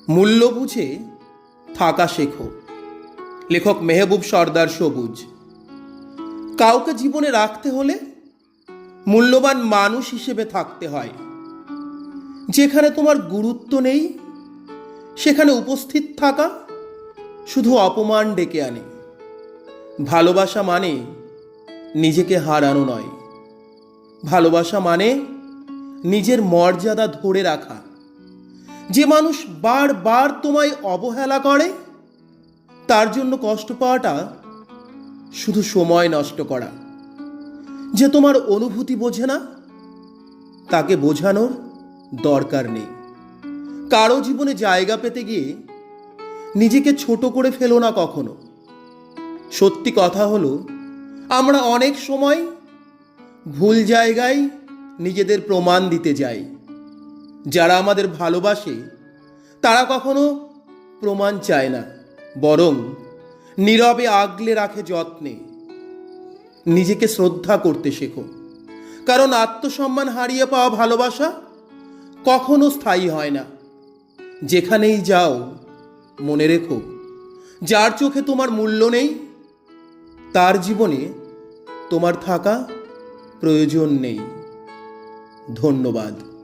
মূল্য বুঝে থাকা শেখো। লেখক মেহবুব সর্দার সবুজ। কাউকে জীবনে রাখতে হলে মূল্যবান মানুষ হিসেবে থাকতে হয়। যেখানে তোমার গুরুত্ব নেই সেখানে উপস্থিত থাকা শুধু অপমান ডেকে আনে। ভালোবাসা মানে নিজেকে হারানো নয়, ভালোবাসা মানে নিজের মর্যাদা ধরে রাখা। যে মানুষ বারবার তোমায় অবহেলা করে তার জন্য কষ্ট পাওয়াটা শুধু সময় নষ্ট করা। যে তোমার অনুভূতি বোঝে না তাকে বোঝানোর দরকার নেই। কারো জীবনে জায়গা পেতে গিয়ে নিজেকে ছোট করে ফেলো না কখনো। সত্যি কথা হলো, আমরা অনেক সময় ভুল জায়গায় নিজেদের প্রমাণ দিতে যাই। যারা আমাদের ভালোবাসে তারা কখনো প্রমাণ চায় না, বরং নীরবে আগলে রাখে যত্নে। নিজেকে শ্রদ্ধা করতে শেখো, কারণ আত্মসম্মান হারিয়ে পাওয়া ভালোবাসা কখনো স্থায়ী হয় না। যেখানেই যাও মনে রেখো, যার চোখে তোমার মূল্য নেই তার জীবনে তোমার থাকা প্রয়োজন নেই। ধন্যবাদ।